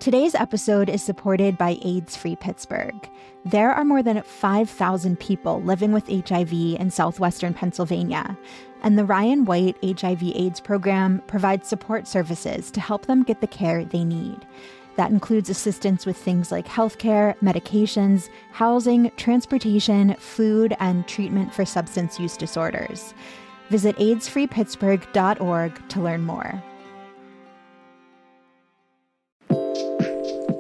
Today's episode is supported by AIDS-Free Pittsburgh. There are more than 5,000 people living with HIV in southwestern Pennsylvania, and the Ryan White HIV/AIDS program provides support services to help them get the care they need. That includes assistance with things like healthcare, medications, housing, transportation, food, and treatment for substance use disorders. Visit aidsfreepittsburgh.org to learn more.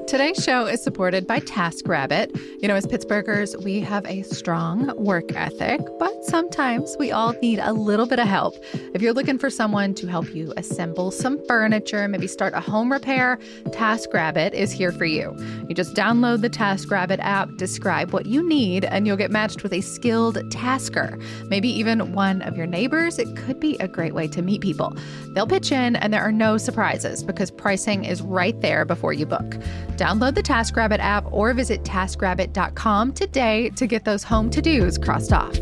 Today's show is supported by TaskRabbit. You know, as Pittsburghers, we have a strong work ethic, but sometimes we all need a little bit of help. If you're looking for someone to help you assemble some furniture, maybe start a home repair, TaskRabbit is here for you. You just download the TaskRabbit app, describe what you need, and you'll get matched with a skilled tasker. Maybe even one of your neighbors. It could be a great way to meet people. They'll pitch in, and there are no surprises because pricing is right there before you book. Download the TaskRabbit app or visit taskrabbit.com today to get those home to-dos crossed off.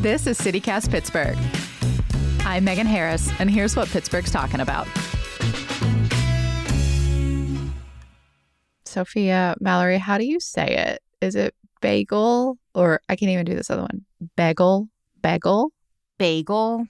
This is City Cast Pittsburgh. I'm Megan Harris, and here's what Pittsburgh's talking about. Sophia, Mallory, how do you say it? Is it bagel or I can't even do this other one? Bagel? Bagel? Bagel.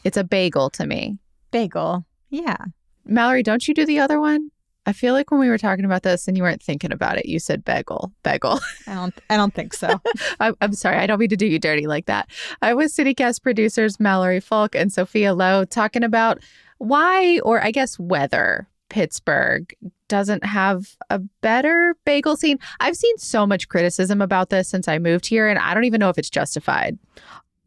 It's a bagel to me. Bagel. Yeah. Mallory, don't you do the other one? I feel like when we were talking about this and you weren't thinking about it, you said bagel. I don't think so. I'm sorry. I don't mean to do you dirty like that. I was CityCast producers Mallory Falk and Sophia Lo talking about why, or I guess whether, Pittsburgh doesn't have a better bagel scene. I've seen so much criticism about this since I moved here, and I don't even know if it's justified.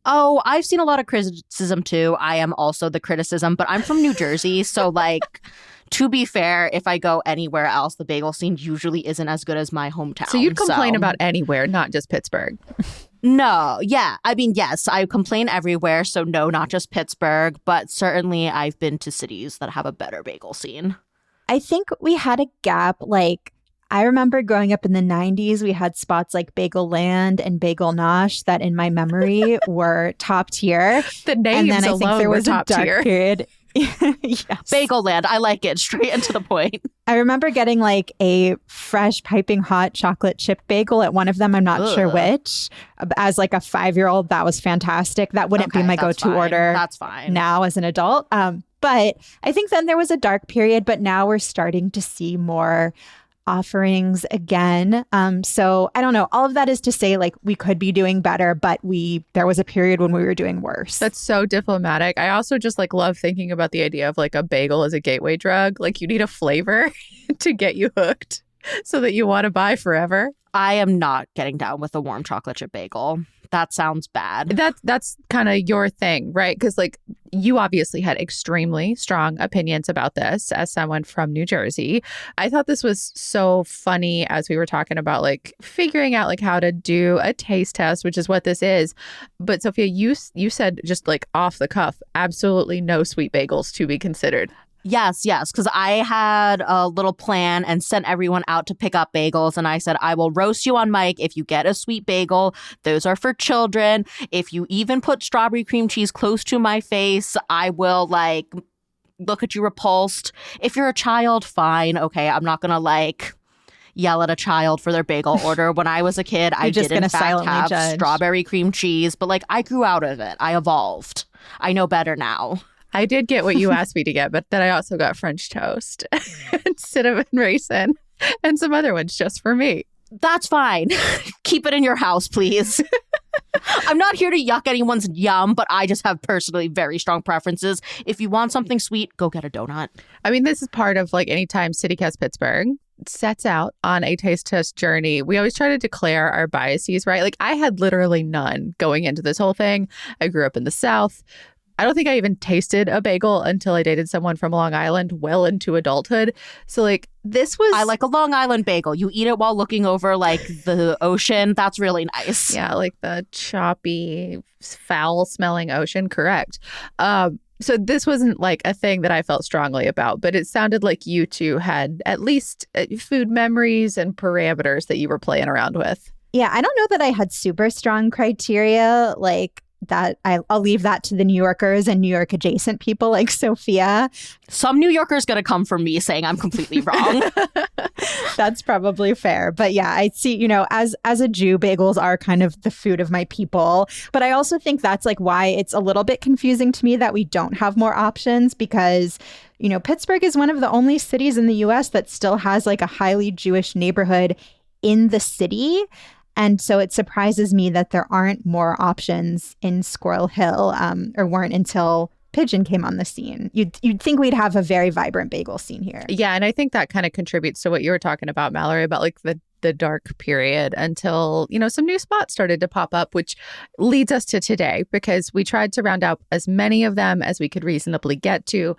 Oh, I've seen a lot of criticism too. I am also the criticism, but I'm from New Jersey. So like, to be fair, if I go anywhere else, the bagel scene usually isn't as good as my hometown. So you'd complain about anywhere, not just Pittsburgh. No. Yeah. I mean, yes, I complain everywhere. So no, not just Pittsburgh, but certainly I've been to cities that have a better bagel scene. I think we had a gap. I remember growing up in the 90s, we had spots like Bagel Land and Bagel Nosh that in my memory were top tier. The names and then I alone think there was were a top dark tier. period. Yes. Bagel Land. I like it. Straight and to the point. I remember getting like a fresh piping hot chocolate chip bagel at one of them. I'm not sure which. As like a 5-year-old, that was fantastic. That wouldn't be my go-to order. That's fine. Now as an adult. But I think then there was a dark period, but now we're starting to see more offerings again. So I don't know. All of that is to say, like, we could be doing better, but there was a period when we were doing worse. That's so diplomatic. I also just love thinking about the idea of like a bagel as a gateway drug. Like you need a flavor to get you hooked so that you want to buy forever. I am not getting down with a warm chocolate chip bagel. That sounds bad. That's kind of your thing, right? Because like you obviously had extremely strong opinions about this as someone from New Jersey. I thought this was so funny as we were talking about like figuring out like how to do a taste test, which is what this is. But Sophia, you said just like off the cuff, absolutely no sweet bagels to be considered. Yes, because I had a little plan and sent everyone out to pick up bagels. And I said, I will roast you on mic if you get a sweet bagel. Those are for children. If you even put strawberry cream cheese close to my face, I will like look at you repulsed. If you're a child, fine. Okay, I'm not going to like yell at a child for their bagel order. When I was a kid, I did in fact have strawberry cream cheese. But like I grew out of it. I evolved. I know better now. I did get what you asked me to get, but then I also got French toast and cinnamon raisin and some other ones just for me. That's fine. Keep it in your house, please. I'm not here to yuck anyone's yum, but I just have personally very strong preferences. If you want something sweet, go get a donut. I mean, this is part of like anytime CityCast Pittsburgh sets out on a taste test journey, we always try to declare our biases, right? Like I had literally none going into this whole thing. I grew up in the South. I don't think I even tasted a bagel until I dated someone from Long Island well into adulthood. So like this was... I like a Long Island bagel. You eat it while looking over like the ocean. That's really nice. Yeah, like the choppy, foul smelling ocean. Correct. So this wasn't like a thing that I felt strongly about, but it sounded like you two had at least food memories and parameters that you were playing around with. Yeah, I don't know that I had super strong criteria. Like I'll leave that to the New Yorkers and New York adjacent people like Sophia. Some New Yorkers going to come for me saying I'm completely wrong. That's probably fair. But yeah, I see, as a Jew, bagels are kind of the food of my people. But I also think that's like why it's a little bit confusing to me that we don't have more options, because Pittsburgh is one of the only cities in the US that still has like a highly Jewish neighborhood in the city. And so it surprises me that there aren't more options in Squirrel Hill, or weren't until Pigeon came on the scene. You'd think we'd have a very vibrant bagel scene here. Yeah, and I think that kind of contributes to what you were talking about, Mallory, about like the dark period until, some new spots started to pop up, which leads us to today, because we tried to round out as many of them as we could reasonably get to.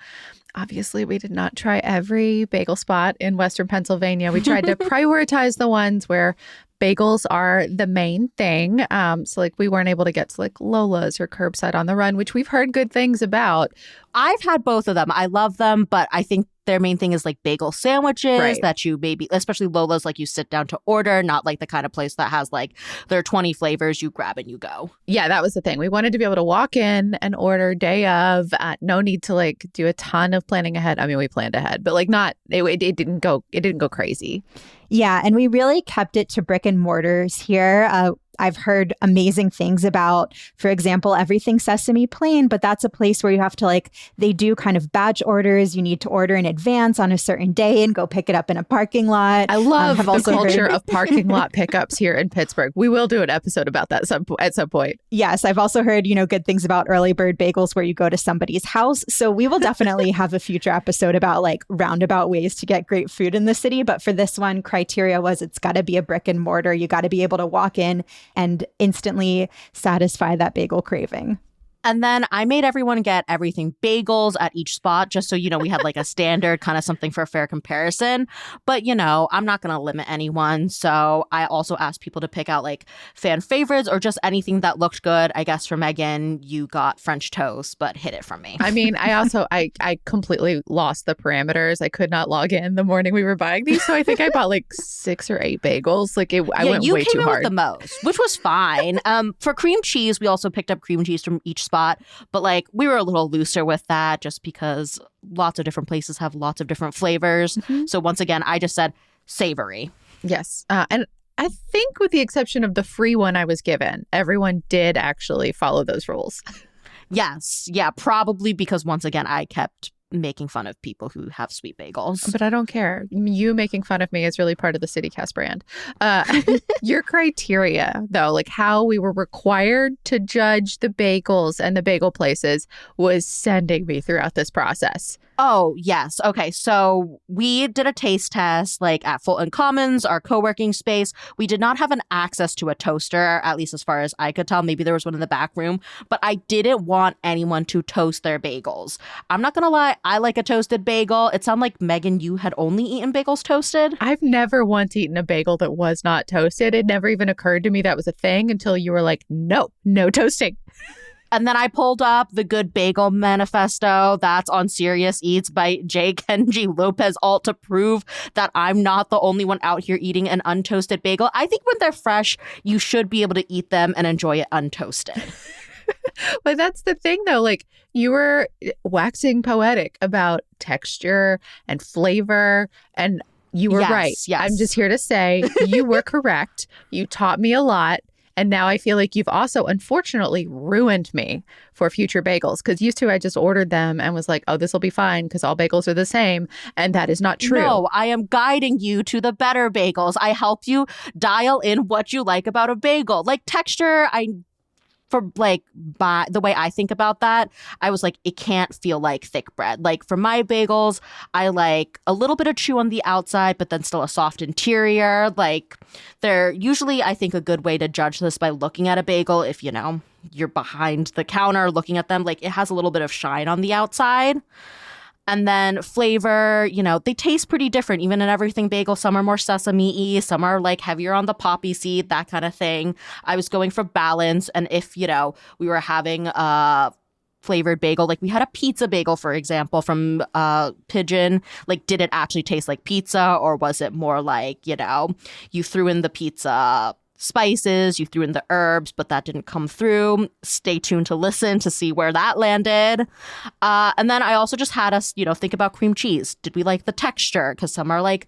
Obviously, we did not try every bagel spot in Western Pennsylvania. We tried to prioritize the ones where bagels are the main thing. So like we weren't able to get to like Lola's or Curbside on the Run, which we've heard good things about. I've had both of them. I love them, but I think their main thing is like bagel sandwiches that you maybe, especially Lola's, like you sit down to order, not like the kind of place that has like there are 20 flavors you grab and you go. Yeah, that was the thing. We wanted to be able to walk in and order day of. No need to like do a ton of planning ahead. I mean, we planned ahead, but like it didn't go crazy. Yeah, and we really kept it to brick and mortars here. I've heard amazing things about, for example, Everything Sesame Plain, but that's a place where you have to they do kind of batch orders. You need to order in advance on a certain day and go pick it up in a parking lot. I love the culture of parking lot pickups here in Pittsburgh. We will do an episode about that at some point. Yes, I've also heard, good things about early bird bagels where you go to somebody's house. So we will definitely have a future episode about roundabout ways to get great food in the city. But for this one, criteria was it's got to be a brick and mortar. You got to be able to walk in and instantly satisfy that bagel craving. And then I made everyone get Everything Bagels at each spot, just so, we had like a standard kind of something for a fair comparison. But, I'm not going to limit anyone. So I also asked people to pick out like fan favorites or just anything that looked good. I guess for Megan, you got French toast, but hid it from me. I mean, I completely lost the parameters. I could not log in the morning we were buying these. So I think I bought like 6 or 8 bagels. I went way too hard. You came in with the most, which was fine. For cream cheese, we also picked up cream cheese from each spot. But we were a little looser with that just because lots of different places have lots of different flavors. Mm-hmm. So once again, I just said savory. Yes. And I think with the exception of the free one I was given, everyone did actually follow those rules. Yes. Yeah, probably because once again, I kept making fun of people who have sweet bagels. But I don't care. You making fun of me is really part of the City Cast brand. Your criteria, though, like how we were required to judge the bagels and the bagel places was sending me throughout this process. Oh, yes. Okay. So we did a taste test at Fulton Commons, our co-working space. We did not have an access to a toaster, at least as far as I could tell. Maybe there was one in the back room, but I didn't want anyone to toast their bagels. I'm not going to lie. I like a toasted bagel. It sounded like, Megan, you had only eaten bagels toasted. I've never once eaten a bagel that was not toasted. It never even occurred to me that was a thing until you were like, no toasting. And then I pulled up the Good Bagel Manifesto that's on Serious Eats by J. Kenji Lopez Alt to prove that I'm not the only one out here eating an untoasted bagel. I think when they're fresh, you should be able to eat them and enjoy it untoasted. But that's the thing, though. You were waxing poetic about texture and flavor, and you were right. Yes. I'm just here to say you were correct. You taught me a lot. And now I feel like you've also, unfortunately, ruined me for future bagels. Because used to, I just ordered them and was like, oh, this will be fine because all bagels are the same. And that is not true. No, I am guiding you to the better bagels. I help you dial in what you like about a bagel. Like texture, by the way I think about that, I was like, it can't feel like thick bread. For my bagels, I like a little bit of chew on the outside, but then still a soft interior. They're usually, I think, a good way to judge this by looking at a bagel. If, you're behind the counter looking at them, it has a little bit of shine on the outside. And then flavor, they taste pretty different. Even in Everything Bagel, some are more sesame-y, some are heavier on the poppy seed, that kind of thing. I was going for balance. And if, we were having a flavored bagel, we had a pizza bagel, for example, from Pigeon, did it actually taste like pizza, or was it more you threw in the pizza spices, you threw in the herbs, but that didn't come through. Stay tuned to listen to see where that landed. And then I also just had us, think about cream cheese. Did we like the texture? Because some are like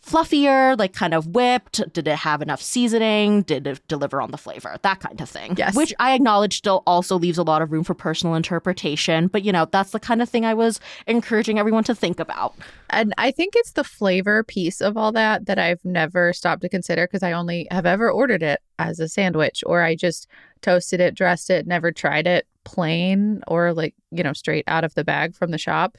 fluffier, like kind of whipped. Did it have enough seasoning? Did it deliver on the flavor? That kind of thing. Yes. Which I acknowledge still also leaves a lot of room for personal interpretation. But, that's the kind of thing I was encouraging everyone to think about. And I think it's the flavor piece of all that I've never stopped to consider, because I only have ever ordered it as a sandwich, or I just toasted it, dressed it, never tried it plain or straight out of the bag from the shop.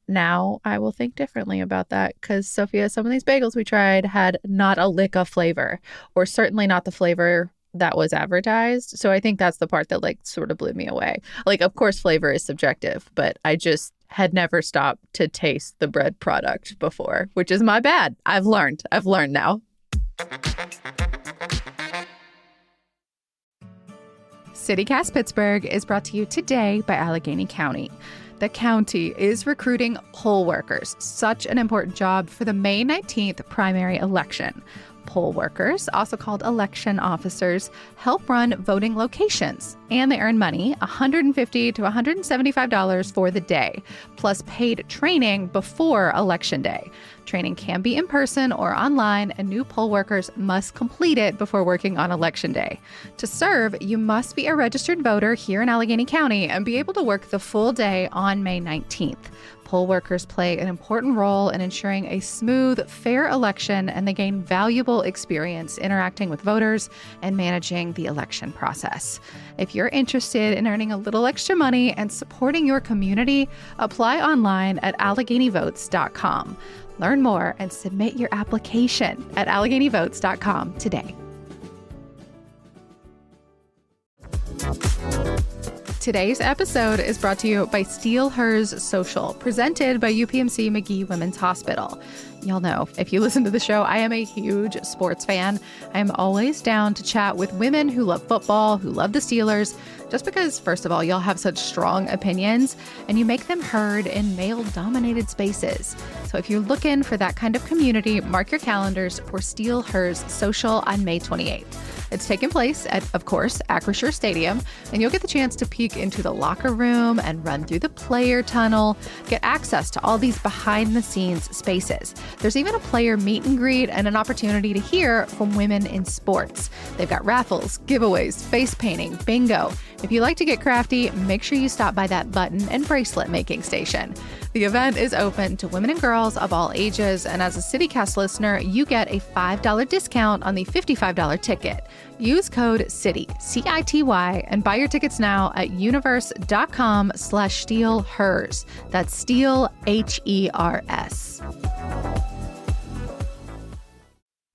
Now I will think differently about that, because Sophia, some of these bagels we tried had not a lick of flavor, or certainly not the flavor that was advertised. So I think that's the part that sort of blew me away. Of course, flavor is subjective, but I just had never stopped to taste the bread product before, which is my bad. I've learned now. City Cast Pittsburgh is brought to you today by Allegheny County. The county is recruiting poll workers, such an important job for the May 19th primary election. Poll workers, also called election officers, help run voting locations, and they earn money, $150 to $175 for the day, plus paid training before Election Day. Training can be in person or online, and new poll workers must complete it before working on Election Day. To serve, you must be a registered voter here in Allegheny County and be able to work the full day on May 19th. Poll workers play an important role in ensuring a smooth, fair election, and they gain valuable experience interacting with voters and managing the election process. If you're interested in earning a little extra money and supporting your community, apply online at AlleghenyVotes.com. Learn more and submit your application at AlleghenyVotes.com today. Today's episode is brought to you by Steal Hers Social, presented by UPMC Magee Women's Hospital. Y'all know, if you listen to the show, I am a huge sports fan. I'm always down to chat with women who love football, who love the Steelers, just because, first of all, y'all have such strong opinions and you make them heard in male-dominated spaces. So if you're looking for that kind of community, mark your calendars for Steal Hers Social on May 28th. It's taking place at, of course, Acrisure Stadium, and you'll get the chance to peek into the locker room and run through the player tunnel, get access to all these behind-the-scenes spaces. There's even a player meet and greet and an opportunity to hear from women in sports. They've got raffles, giveaways, face painting, bingo. If you like to get crafty, make sure you stop by that button and bracelet making station. The event is open to women and girls of all ages, and as a CityCast listener, you get a $5 discount on the $55 ticket. Use code CITY, C-I-T-Y, and buy your tickets now at universe.com/stealhers. That's steal, H-E-R-S.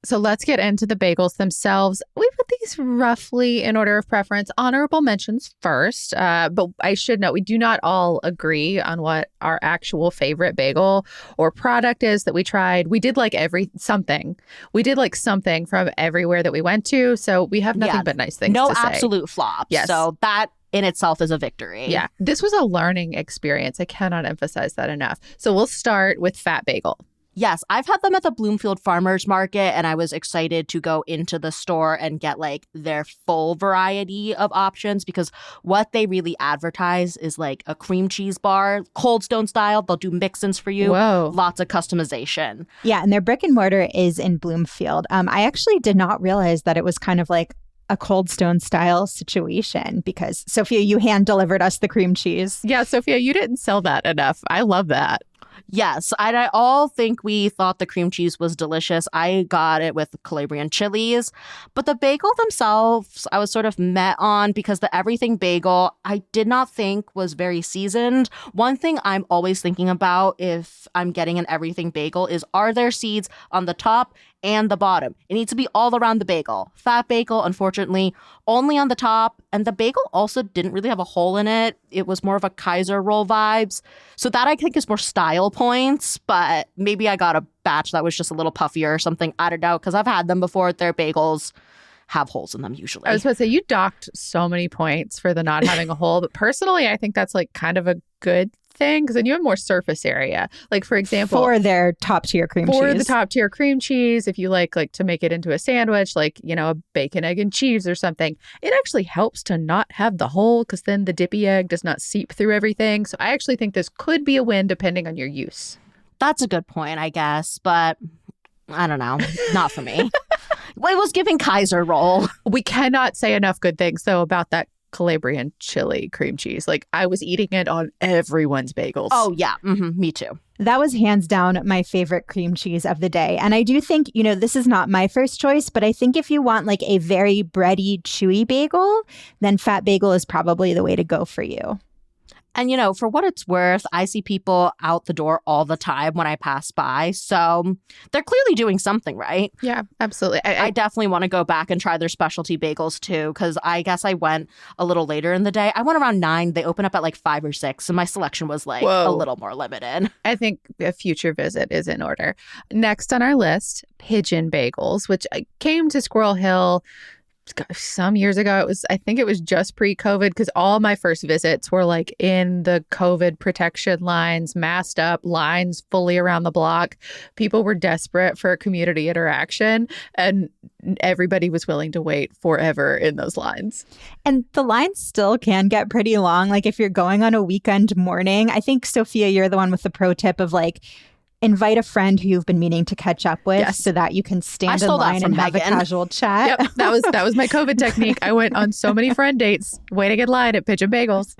So let's get into the bagels themselves. We put these roughly in order of preference. Honorable mentions first, but I should note we do not all agree on what our actual favorite bagel or product is that we tried. We did like something. We did like something from everywhere that we went to, so we have nothing but nice things to say. No absolute flops. Yes. So that in itself is a victory. Yeah. This was a learning experience. I cannot emphasize that enough. So we'll start with Phat Bagel. Yes, I've had them at the Bloomfield Farmers Market, and I was excited to go into the store and get their full variety of options, because what they really advertise is a cream cheese bar, Cold Stone style. They'll do mix-ins for you. Whoa. Lots of customization. Yeah, and their brick and mortar is in Bloomfield. I actually did not realize that it was kind of like a Cold Stone style situation, because Sophia, you hand delivered us the cream cheese. Yeah, Sophia, you didn't sell that enough. I love that. Yes, I all think we thought the cream cheese was delicious. I got it with Calabrian chilies. But the bagel themselves, I was sort of met on, because the everything bagel, I did not think was very seasoned. One thing I'm always thinking about if I'm getting an everything bagel is, are there seeds on the top and the bottom? It needs to be all around the bagel. Phat Bagel, unfortunately, only on the top. And the bagel also didn't really have a hole in it. It was more of a Kaiser roll vibes. So that I think is more style points, but maybe I got a batch that was just a little puffier or something. I don't know, because I've had them before. Their bagels have holes in them usually. I was going to say, you docked so many points for the not having a hole, but personally, I think that's kind of a good thing because then you have more surface area. Like, for example, for their top tier cream cheese. For the top tier cream cheese, if you like to make it into a sandwich, like, you know, a bacon, egg, and cheese or something, it actually helps to not have the hole because then the dippy egg does not seep through everything. So I actually think this could be a win depending on your use. That's a good point, I guess, but I don't know. Not for me. Well, it was giving Kaiser roll. We cannot say enough good things, though, about that Calabrian chili cream cheese. Like, I was eating it on everyone's bagels. Oh, yeah. Me too. That was hands down my favorite cream cheese of the day. And I do think, you know, this is not my first choice, but I think if you want like a very bready, chewy bagel, then Phat Bagel is probably the way to go for you. And, you know, for what it's worth, I see people out the door all the time when I pass by. So they're clearly doing something right. Yeah, absolutely. I definitely want to go back and try their specialty bagels, too, because I guess I went a little later in the day. I went around 9. They open up at like 5 or 6. And my selection was like a little more limited. I think a future visit is in order. Next on our list, Pigeon Bagels, which came to Squirrel Hill some years ago. I think it was just pre-COVID because all my first visits were like in the COVID protection lines, masked up, lines fully around the block. People were desperate for community interaction and everybody was willing to wait forever in those lines. And the lines still can get pretty long. Like if you're going on a weekend morning, I think, Sophia, you're the one with the pro tip of like, invite a friend who you've been meaning to catch up with so that you can stand in line and have a casual chat. Yep, that was my COVID technique. I went on so many friend dates waiting in line at Pigeon Bagels.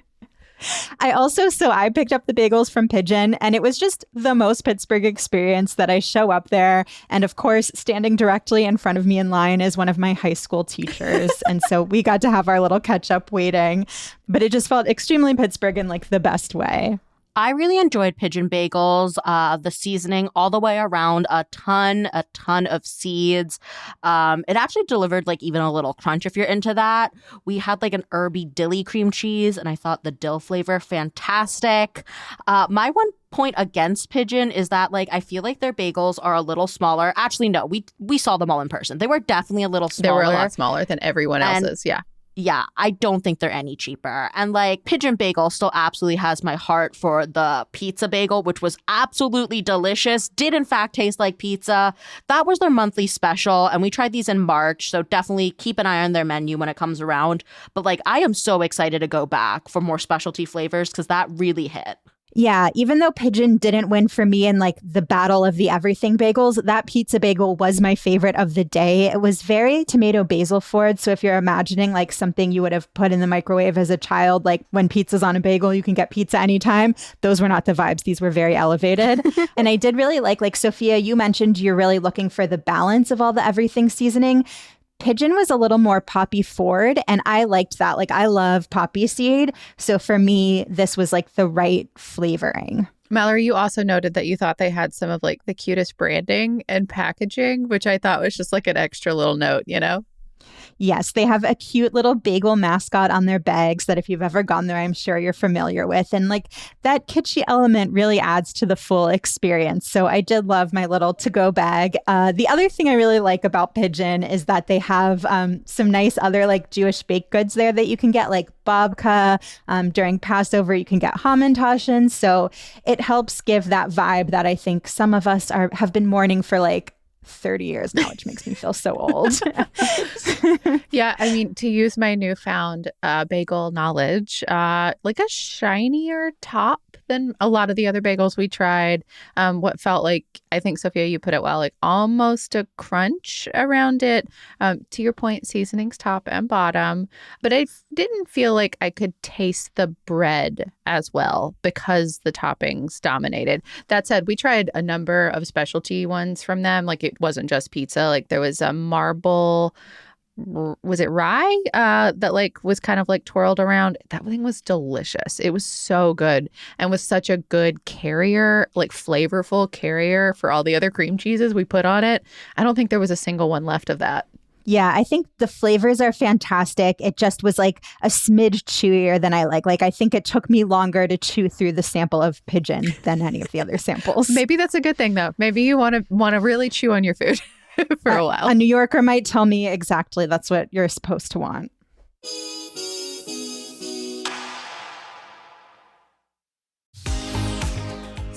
I picked up the bagels from Pigeon and it was just the most Pittsburgh experience that I show up there. And of course, standing directly in front of me in line is one of my high school teachers. And so we got to have our little catch up waiting, but it just felt extremely Pittsburgh in like the best way. I really enjoyed Pigeon Bagels, the seasoning all the way around, a ton of seeds. It actually delivered like even a little crunch if you're into that. We had like an herby dilly cream cheese and I thought the dill flavor fantastic. My one point against Pigeon is that like I feel like their bagels are a little smaller. Actually, no, we saw them all in person. They were definitely a little smaller. They were a lot smaller than everyone else's, yeah. Yeah, I don't think they're any cheaper. And like Pigeon Bagel still absolutely has my heart for the pizza bagel, which was absolutely delicious. Did in fact taste like pizza. That was their monthly special. And we tried these in March. So definitely keep an eye on their menu when it comes around. But like I am so excited to go back for more specialty flavors because that really hit. Yeah, even though Pigeon didn't win for me in like the battle of the everything bagels, that pizza bagel was my favorite of the day. It was very tomato basil forward. So if you're imagining like something you would have put in the microwave as a child, like when pizza's on a bagel, you can get pizza anytime. Those were not the vibes. These were very elevated. And I did really like Sophia, you mentioned you're really looking for the balance of all the everything seasoning. Pigeon was a little more poppy forward, and I liked that. Like, I love poppy seed. So for me, this was like the right flavoring. Mallory, you also noted that you thought they had some of like the cutest branding and packaging, which I thought was just like an extra little note, you know? Yes, they have a cute little bagel mascot on their bags that if you've ever gone there, I'm sure you're familiar with. And like that kitschy element really adds to the full experience. So I did love my little to-go bag. The other thing I really like about Pigeon is that they have some nice other like Jewish baked goods there that you can get, like babka. During Passover, you can get hamantaschen. So it helps give that vibe that I think some of us have been mourning for like 30 years now, which makes me feel so old. Yeah, I mean, to use my newfound bagel knowledge, like a shinier top than a lot of the other bagels we tried. What felt like, I think, Sophia, you put it well, like almost a crunch around it. To your point, seasonings top and bottom. But I didn't feel like I could taste the bread as well because the toppings dominated. That said, we tried a number of specialty ones from them. Like it wasn't just pizza. Like there was a marble, was it rye that like was kind of like twirled around. That thing was delicious. It was so good and was such a good carrier, like flavorful carrier for all the other cream cheeses we put on it. I don't think there was a single one left of that. Yeah, I think the flavors are fantastic. It just was like a smidge chewier than I like. Like, I think it took me longer to chew through the sample of Pigeon than any of the other samples. Maybe that's a good thing, though. Maybe you want to really chew on your food for a while. A New Yorker might tell me exactly that's what you're supposed to want.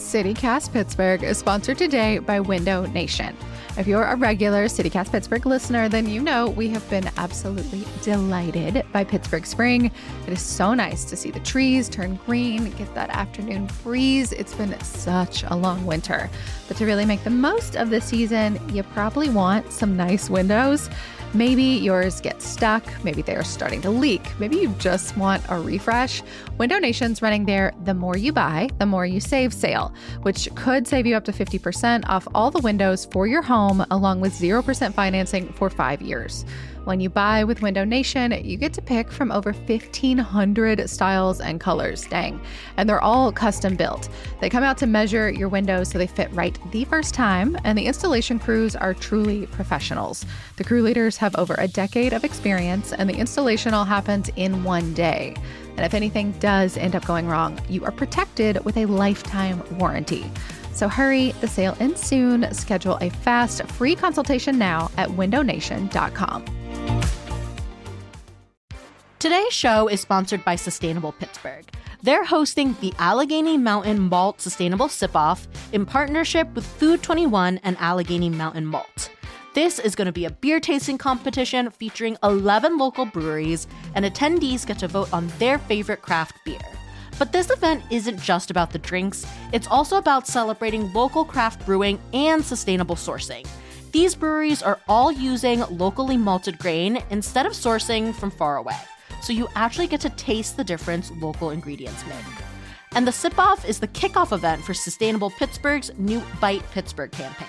City Cast Pittsburgh is sponsored today by Window Nation. If you're a regular City Cast Pittsburgh listener, then you know we have been absolutely delighted by Pittsburgh spring. It is so nice to see the trees turn green, get that afternoon breeze. It's been such a long winter. But to really make the most of this season, you probably want some nice windows. Maybe yours get stuck. Maybe they are starting to leak. Maybe you just want a refresh. Window Nation's running their The More You Buy, The More You Save sale, which could save you up to 50% off all the windows for your home, along with 0% financing for 5 years. When you buy with Window Nation, you get to pick from over 1,500 styles and colors. Dang. And they're all custom built. They come out to measure your windows so they fit right the first time, and the installation crews are truly professionals. The crew leaders have over a decade of experience, and the installation all happens in one day. And if anything does end up going wrong, you are protected with a lifetime warranty. So hurry, the sale ends soon. Schedule a fast, free consultation now at windownation.com. Today's show is sponsored by Sustainable Pittsburgh. They're hosting the Allegheny Mountain Malt Sustainable Sip-Off in partnership with Food 21 and Allegheny Mountain Malt. This is going to be a beer tasting competition featuring 11 local breweries, and attendees get to vote on their favorite craft beer. But this event isn't just about the drinks, it's also about celebrating local craft brewing and sustainable sourcing. These breweries are all using locally malted grain instead of sourcing from far away, so you actually get to taste the difference local ingredients make. And the Sip-Off is the kickoff event for Sustainable Pittsburgh's new Bite Pittsburgh campaign.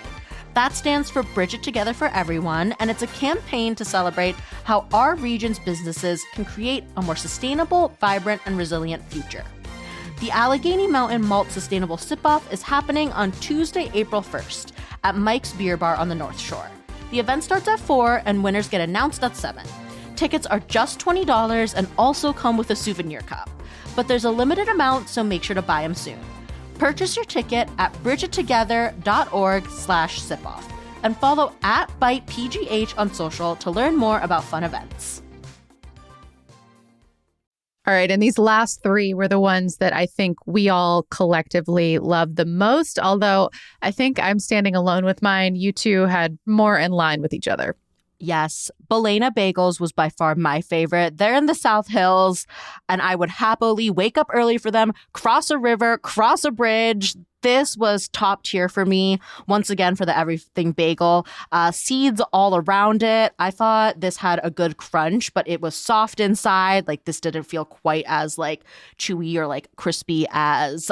That stands for Bridge It Together for Everyone, and it's a campaign to celebrate how our region's businesses can create a more sustainable, vibrant, and resilient future. The Allegheny Mountain Malt Sustainable Sip-Off is happening on Tuesday, April 1st at Mike's Beer Bar on the North Shore. The event starts at 4 and winners get announced at 7. Tickets are just $20 and also come with a souvenir cup. But there's a limited amount, so make sure to buy them soon. Purchase your ticket at bridgeittogether.org/sipoff and follow @BitePGH on social to learn more about fun events. All right, and these last three were the ones that I think we all collectively loved the most, although I think I'm standing alone with mine. You two had more in line with each other. Yes, Balena Bagels was by far my favorite. They're in the South Hills, and I would happily wake up early for them, cross a river, cross a bridge. This was top tier for me, once again, for the everything bagel. Seeds all around it. I thought this had a good crunch, but it was soft inside. Like, this didn't feel quite as, like, chewy or, like, crispy as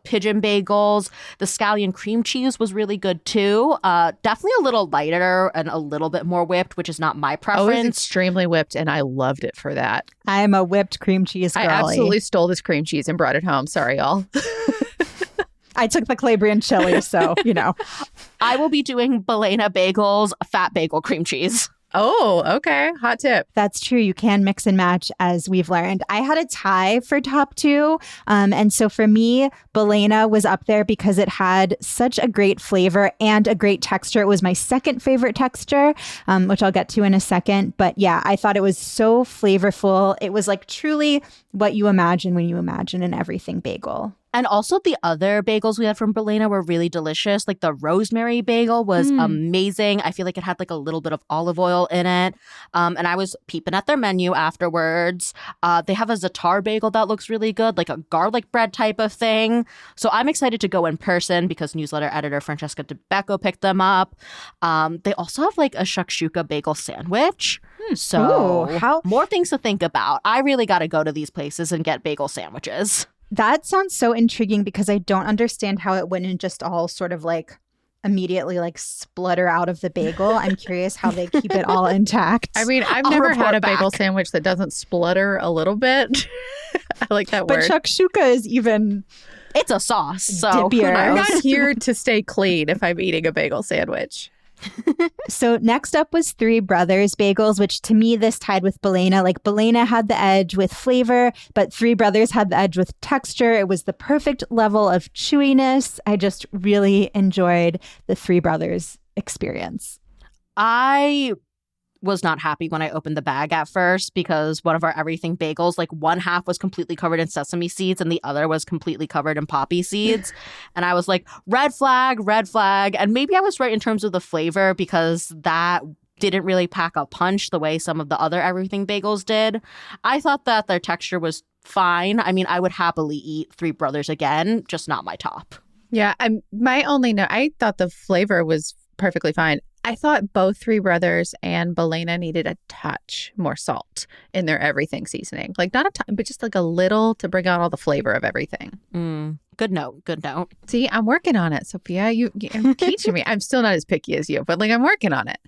Pigeon Bagels. The scallion cream cheese was really good, too. Definitely a little lighter and a little bit more whipped, which is not my preference. Oh, it's extremely whipped, and I loved it for that. I'm a whipped cream cheese girly. I absolutely stole this cream cheese and brought it home. Sorry, y'all. I took the Calabrian chili, so, you know. I will be doing Balena Bagels, Phat Bagel cream cheese. Oh, okay. Hot tip. That's true. You can mix and match, as we've learned. I had a tie for top two. And so for me, Balena was up there because it had such a great flavor and a great texture. It was my second favorite texture, which I'll get to in a second. But yeah, I thought it was so flavorful. It was like truly what you imagine when you imagine an everything bagel. And also the other bagels we had from Balena were really delicious. Like the rosemary bagel was amazing. I feel like it had like a little bit of olive oil in it. And I was peeping at their menu afterwards. They have a za'atar bagel that looks really good, like a garlic bread type of thing. So I'm excited to go in person because newsletter editor Francesca DeBecco picked them up. They also have like a shakshuka bagel sandwich. So more things to think about. I really got to go to these places and get bagel sandwiches. That sounds so intriguing because I don't understand how it wouldn't just all sort of like immediately like splutter out of the bagel. I'm curious how they keep it all intact. I mean, I've never had a bagel sandwich that doesn't splutter a little bit. I like that word. But shakshuka is even... It's a sauce, so dippier. I'm not here to stay clean if I'm eating a bagel sandwich. So next up was Three Brothers Bagels, which to me this tied with Balena. Like Balena had the edge with flavor, but Three Brothers had the edge with texture. It was the perfect level of chewiness. I just really enjoyed the Three Brothers experience. I was not happy when I opened the bag at first because one of our everything bagels, like one half was completely covered in sesame seeds and the other was completely covered in poppy seeds. And I was like, red flag, red flag. And maybe I was right in terms of the flavor because that didn't really pack a punch the way some of the other everything bagels did. I thought that their texture was fine. I mean, I would happily eat Three Brothers again, just not my top. Yeah, I thought the flavor was perfectly fine. I thought both Three Brothers and Balena needed a touch more salt in their everything seasoning. Like not a ton, but just like a little to bring out all the flavor of everything. Good note. Good note. See, I'm working on it, Sophia. You're teaching me. I'm still not as picky as you, but like I'm working on it.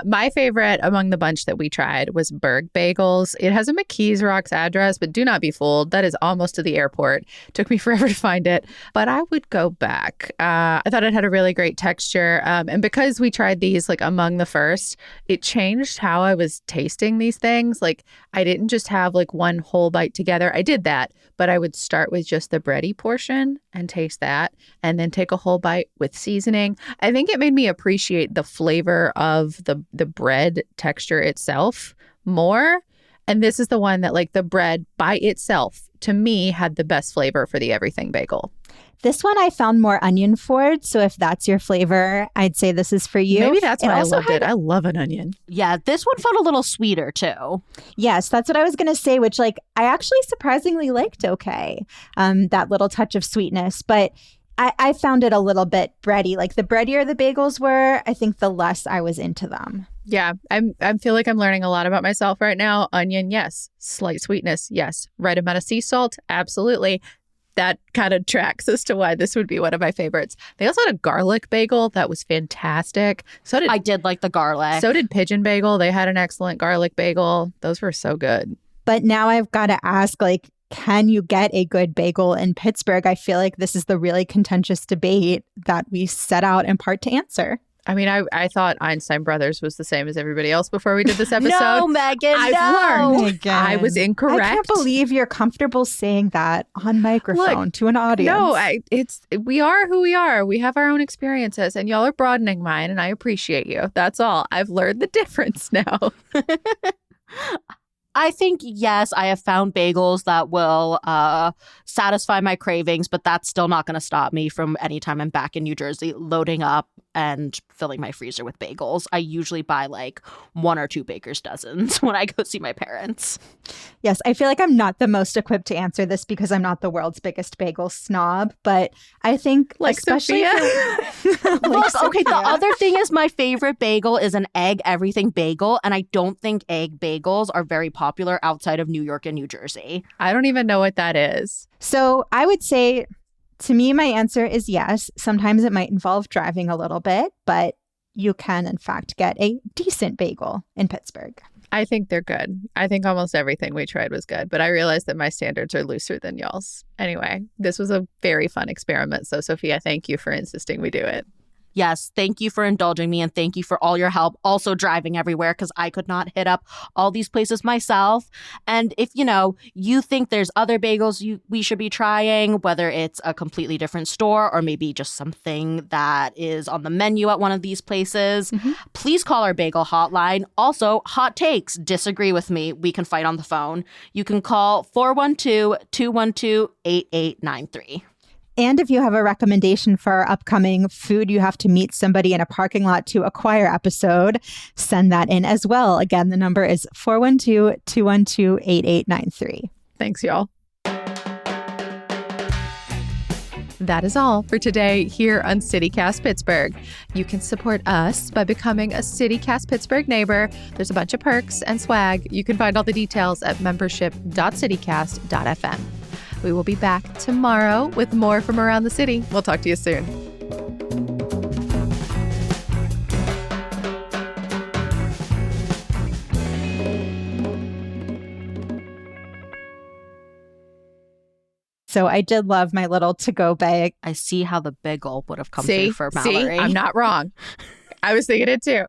My favorite among the bunch that we tried was Burgh Bagels. It has a McKees Rocks address, but do not be fooled. That is almost to the airport. Took me forever to find it, but I would go back. I thought it had a really great texture. And because we tried these like among the first, it changed how I was tasting these things. Like I didn't just have like one whole bite together. I did that, but I would start with just the bready portion and taste that and then take a whole bite with seasoning. I think it made me appreciate the flavor of the bread texture itself more. And this is the one that like the bread by itself to me had the best flavor for the everything bagel. This one I found more onion forward. So if that's your flavor, I'd say this is for you. Maybe that's why I loved it. I love an onion. Yeah, this one felt a little sweeter too. Yes, that's what I was going to say, which like I actually surprisingly liked okay. That little touch of sweetness. But I found it a little bit bready. Like the breadier the bagels were, I think the less I was into them. Yeah, I feel like I'm learning a lot about myself right now. Onion, yes. Slight sweetness, yes. Right amount of sea salt, absolutely. That kind of tracks as to why this would be one of my favorites. They also had a garlic bagel that was fantastic. I did like the garlic. So did Pigeon Bagel. They had an excellent garlic bagel. Those were so good. But now I've got to ask, like, can you get a good bagel in Pittsburgh? I feel like this is the really contentious debate that we set out in part to answer. I mean, I thought Einstein Brothers was the same as everybody else before we did this episode. No, Megan, I've learned. I was incorrect. I can't believe you're comfortable saying that on microphone to an audience. No, we are who we are. We have our own experiences, and y'all are broadening mine, and I appreciate you. That's all. I've learned the difference now. I think, yes, I have found bagels that will satisfy my cravings, but that's still not going to stop me from anytime I'm back in New Jersey loading up and filling my freezer with bagels. I usually buy like 1 or 2 baker's dozens when I go see my parents. Yes, I feel like I'm not the most equipped to answer this because I'm not the world's biggest bagel snob, but I think like especially Sophia. Okay, the other thing is my favorite bagel is an egg everything bagel, and I don't think egg bagels are very popular outside of New York and New Jersey. I don't even know what that is. So I would say, to me, my answer is yes. Sometimes it might involve driving a little bit, but you can, in fact, get a decent bagel in Pittsburgh. I think they're good. I think almost everything we tried was good, but I realized that my standards are looser than y'all's. Anyway, this was a very fun experiment. So, Sophia, thank you for insisting we do it. Yes, thank you for indulging me and thank you for all your help. Also driving everywhere because I could not hit up all these places myself. And if, you think there's other bagels we should be trying, whether it's a completely different store or maybe just something that is on the menu at one of these places, please call our bagel hotline. Also, hot takes, disagree with me, we can fight on the phone. You can call 412-212-8893. And if you have a recommendation for our upcoming food you have to meet somebody in a parking lot to acquire episode, send that in as well. Again, the number is 412-212-8893. Thanks, y'all. That is all for today here on City Cast Pittsburgh. You can support us by becoming a City Cast Pittsburgh neighbor. There's a bunch of perks and swag. You can find all the details at membership.citycast.fm. We will be back tomorrow with more from around the city. We'll talk to you soon. So I did love my little to-go bag. I see how the bagel would have come through for Mallory. See, I'm not wrong. I was thinking it too.